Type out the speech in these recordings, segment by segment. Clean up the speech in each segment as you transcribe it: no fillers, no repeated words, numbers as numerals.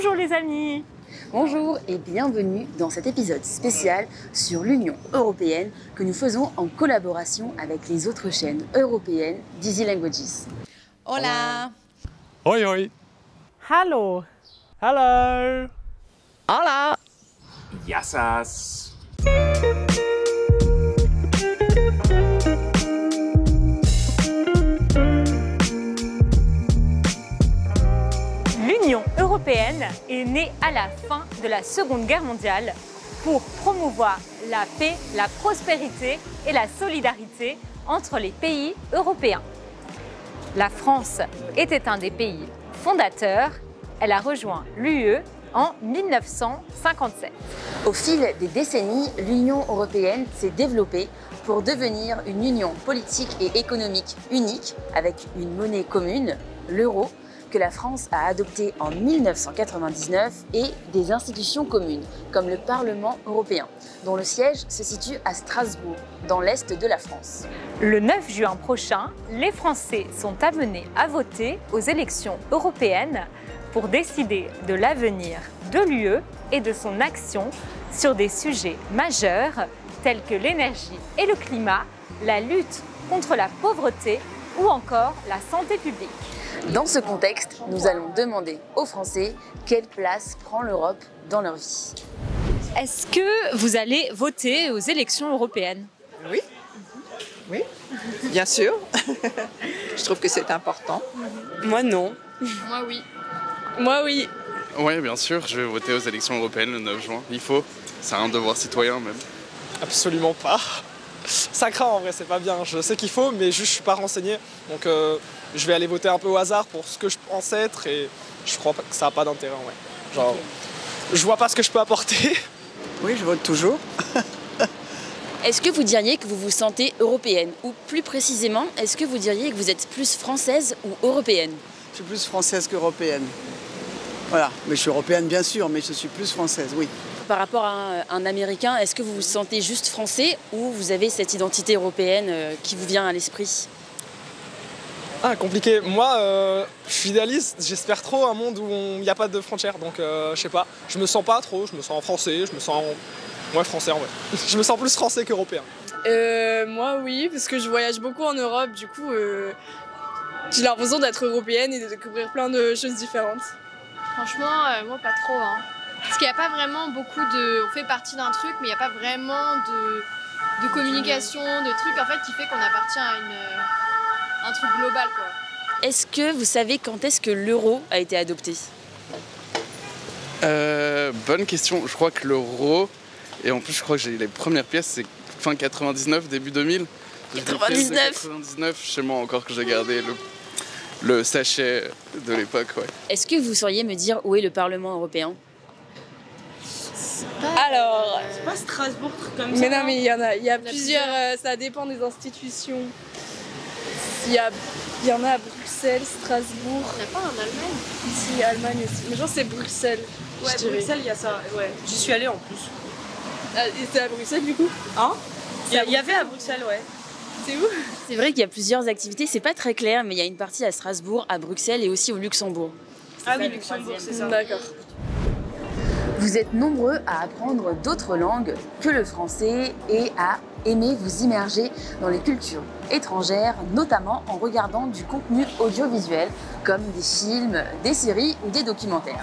Bonjour les amis! Bonjour et bienvenue dans cet épisode spécial sur l'Union européenne que nous faisons en collaboration avec les autres chaînes européennes d'Easy Languages. Hola! Hoi hoi! Hallo! Hallo! Hola! Yassas! L'Union européenne est née à la fin de la Seconde Guerre mondiale pour promouvoir la paix, la prospérité et la solidarité entre les pays européens. La France était un des pays fondateurs. Elle a rejoint l'UE en 1957. Au fil des décennies, l'Union européenne s'est développée pour devenir une union politique et économique unique avec une monnaie commune, l'euro, que la France a adopté en 1999 et des institutions communes, comme le Parlement européen, dont le siège se situe à Strasbourg, dans l'est de la France. Le 9 juin prochain, les Français sont amenés à voter aux élections européennes pour décider de l'avenir de l'UE et de son action sur des sujets majeurs tels que l'énergie et le climat, la lutte contre la pauvreté ou encore la santé publique. Dans ce contexte, nous allons demander aux Français quelle place prend l'Europe dans leur vie. Est-ce que vous allez voter aux élections européennes? Oui, oui, bien sûr. Je trouve que c'est important. Moi non. Moi oui. Moi oui. Oui, bien sûr, je vais voter aux élections européennes le 9 juin. Il faut, c'est un devoir citoyen même. Absolument pas. Ça craint en vrai, c'est pas bien. Je sais qu'il faut, mais juste je suis pas renseigné. Donc je vais aller voter un peu au hasard pour ce que je pense être et je crois pas que ça a pas d'intérêt en vrai. Genre, je vois pas ce que je peux apporter. Oui, je vote toujours. Est-ce que vous diriez que vous vous sentez européenne? Ou plus précisément, est-ce que vous diriez que vous êtes plus française ou européenne? Je suis plus française qu'européenne. Voilà, mais je suis européenne bien sûr, mais je suis plus française, oui. Par rapport à un Américain, est-ce que vous vous sentez juste français ou vous avez cette identité européenne qui vous vient à l'esprit? Ah, compliqué. Moi, je suis idéaliste. J'espère trop un monde où il n'y a pas de frontières. Donc, je sais pas. Je me sens pas trop. Je me sens français. Je me sens français en vrai. Je me sens plus français qu'européen. Moi, oui, parce que je voyage beaucoup en Europe. Du coup, j'ai l'impression d'être européenne et de découvrir plein de choses différentes. Franchement, moi pas trop. Hein. Parce qu'il n'y a pas vraiment beaucoup de... On fait partie d'un truc, mais il n'y a pas vraiment de communication, de trucs en fait qui fait qu'on appartient à un truc global, quoi. Est-ce que vous savez quand est-ce que l'euro a été adopté? Bonne question. Je crois que l'euro, et en plus je crois que j'ai les premières pièces, c'est fin 99, début 2000. 99. 99, chez moi encore que j'ai gardé le sachet de l'époque, ouais. Est-ce que vous sauriez me dire où est le Parlement européen? Alors, C'est pas Strasbourg, truc comme mais non, mais il y a plusieurs, ça dépend des institutions. Il y en a à Bruxelles, Strasbourg, Il n'y a pas en Allemagne? ici, Allemagne aussi. Mais genre, c'est Bruxelles. Ouais, je dirais. Bruxelles, il y a ça, ouais. J'y suis allée en plus. Ah, et c'est à Bruxelles du coup? Hein? Il y avait à Bruxelles, ouais. C'est où? C'est vrai qu'il y a plusieurs activités, c'est pas très clair, mais il y a une partie à Strasbourg, à Bruxelles et aussi au Luxembourg. Ah oui, Luxembourg, c'est ça. D'accord. Vous êtes nombreux à apprendre d'autres langues que le français et à aimer vous immerger dans les cultures étrangères, notamment en regardant du contenu audiovisuel comme des films, des séries ou des documentaires.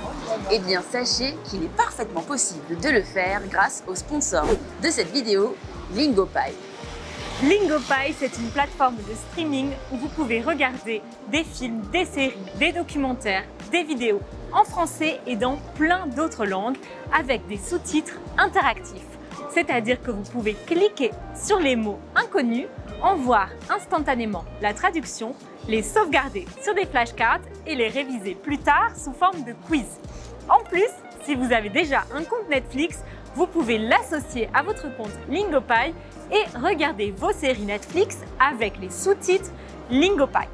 Eh bien, sachez qu'il est parfaitement possible de le faire grâce au sponsor de cette vidéo, Lingopie. Lingopie, c'est une plateforme de streaming où vous pouvez regarder des films, des séries, des documentaires, des vidéos en français et dans plein d'autres langues avec des sous-titres interactifs. C'est-à-dire que vous pouvez cliquer sur les mots inconnus, en voir instantanément la traduction, les sauvegarder sur des flashcards et les réviser plus tard sous forme de quiz. En plus, si vous avez déjà un compte Netflix, vous pouvez l'associer à votre compte Lingopie et regarder vos séries Netflix avec les sous-titres Lingopie.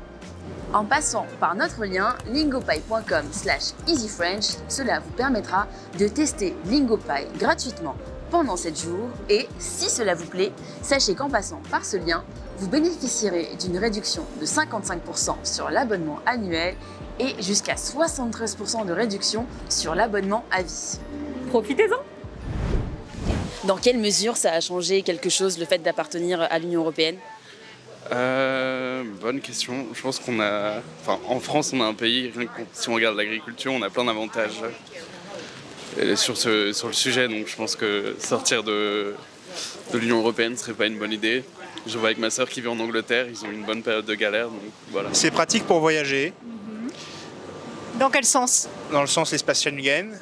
En passant par notre lien lingopie.com/easyfrench, cela vous permettra de tester Lingopie gratuitement pendant 7 jours et si cela vous plaît, sachez qu'en passant par ce lien, vous bénéficierez d'une réduction de 55% sur l'abonnement annuel et jusqu'à 73% de réduction sur l'abonnement à vie. Profitez-en! Dans quelle mesure ça a changé quelque chose, le fait d'appartenir à l'Union européenne? Bonne question. Je pense qu'on a... Enfin, en France, on a un pays, rien que si on regarde l'agriculture, on a plein d'avantages sur le sujet. Donc je pense que sortir de l'Union européenne ne serait pas une bonne idée. Je vois avec ma sœur qui vit en Angleterre, ils ont une bonne période de galère. Donc voilà. C'est pratique pour voyager. Dans quel sens? Dans le sens espace Schengen.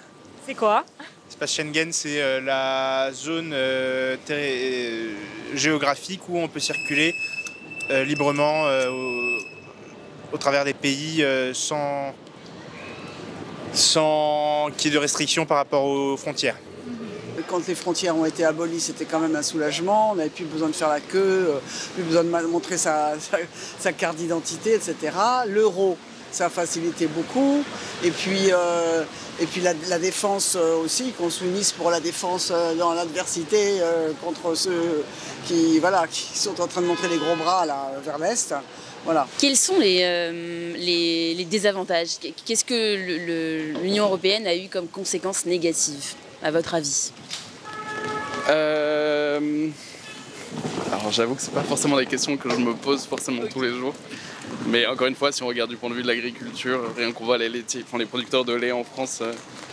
C'est quoi? L'espace Schengen, c'est la zone géographique où on peut circuler librement au travers des pays sans qu'il y ait de restrictions par rapport aux frontières. Quand les frontières ont été abolies, c'était quand même un soulagement. On n'avait plus besoin de faire la queue, plus besoin de montrer sa carte d'identité, etc. L'euro, ça a facilité beaucoup. Et puis la défense aussi, qu'on s'unisse pour la défense dans l'adversité contre ceux qui sont en train de montrer les gros bras là, vers l'Est. Voilà. Quels sont les désavantages? Qu'est-ce que l'Union européenne a eu comme conséquences négatives, à votre avis? Alors j'avoue que c'est pas forcément des questions que je me pose forcément tous les jours. Mais encore une fois, si on regarde du point de vue de l'agriculture, rien qu'on voit les producteurs de lait en France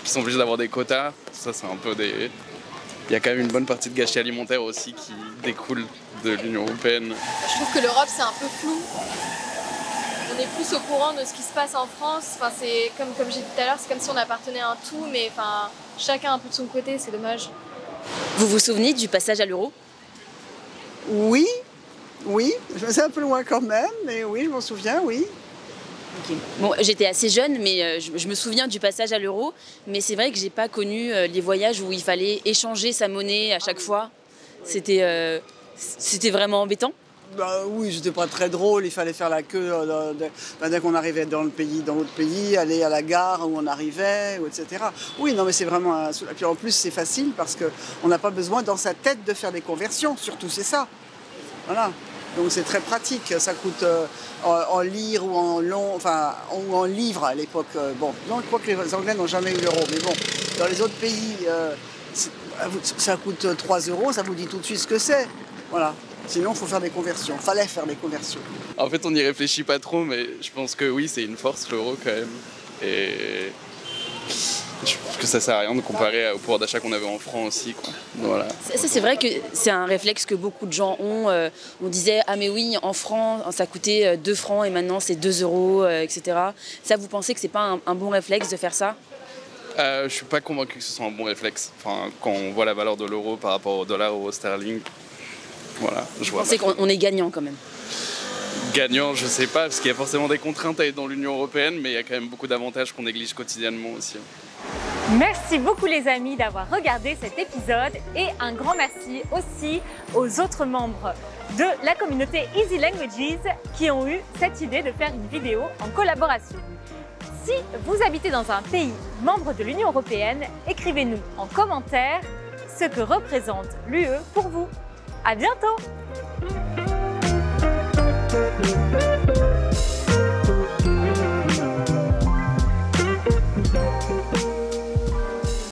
qui sont obligés d'avoir des quotas, ça c'est un peu des... Il y a quand même une bonne partie de gâchis alimentaire aussi qui découle de l'Union européenne. Je trouve que l'Europe c'est un peu flou. On est plus au courant de ce qui se passe en France. Enfin, c'est comme j'ai dit tout à l'heure, c'est comme si on appartenait à un tout, mais enfin, chacun un peu de son côté, c'est dommage. Vous vous souvenez du passage à l'euro? Oui, je me suis un peu loin quand même, mais oui, je m'en souviens, oui. Okay. Bon, j'étais assez jeune, mais je me souviens du passage à l'euro, mais c'est vrai que j'ai pas connu les voyages où il fallait échanger sa monnaie à chaque fois. C'était vraiment embêtant. Bah oui, c'était pas très drôle, il fallait faire la queue dès qu'on arrivait dans l'autre pays, aller à la gare où on arrivait, etc. Oui, non mais c'est vraiment... Et puis en plus c'est facile parce qu'on n'a pas besoin dans sa tête de faire des conversions, surtout c'est ça. Voilà. Donc c'est très pratique, ça coûte en lire ou en livres à l'époque. Bon, non, je crois que les Anglais n'ont jamais eu l'euro, mais bon, dans les autres pays, ça coûte 3 €, ça vous dit tout de suite ce que c'est. Voilà. Sinon, il faut faire des conversions. Fallait faire des conversions. En fait, on n'y réfléchit pas trop, mais je pense que oui, c'est une force l'euro quand même. Et je pense que ça sert à rien de comparer au pouvoir d'achat qu'on avait en francs aussi, quoi. Voilà. Ça, c'est vrai que c'est un réflexe que beaucoup de gens ont. On disait, ah mais oui, en francs, ça coûtait 2 francs et maintenant c'est 2 €, etc. Ça, vous pensez que c'est pas un bon réflexe de faire ça? Je suis pas convaincu que ce soit un bon réflexe. Enfin, quand on voit la valeur de l'euro par rapport au dollar ou au sterling, voilà. Vous pensez qu'on est gagnant quand même? Gagnant, je sais pas, parce qu'il y a forcément des contraintes à être dans l'Union européenne, mais il y a quand même beaucoup d'avantages qu'on néglige quotidiennement aussi. Merci beaucoup les amis d'avoir regardé cet épisode et un grand merci aussi aux autres membres de la communauté Easy Languages qui ont eu cette idée de faire une vidéo en collaboration. Si vous habitez dans un pays membre de l'Union européenne, écrivez-nous en commentaire ce que représente l'UE pour vous. À bientôt!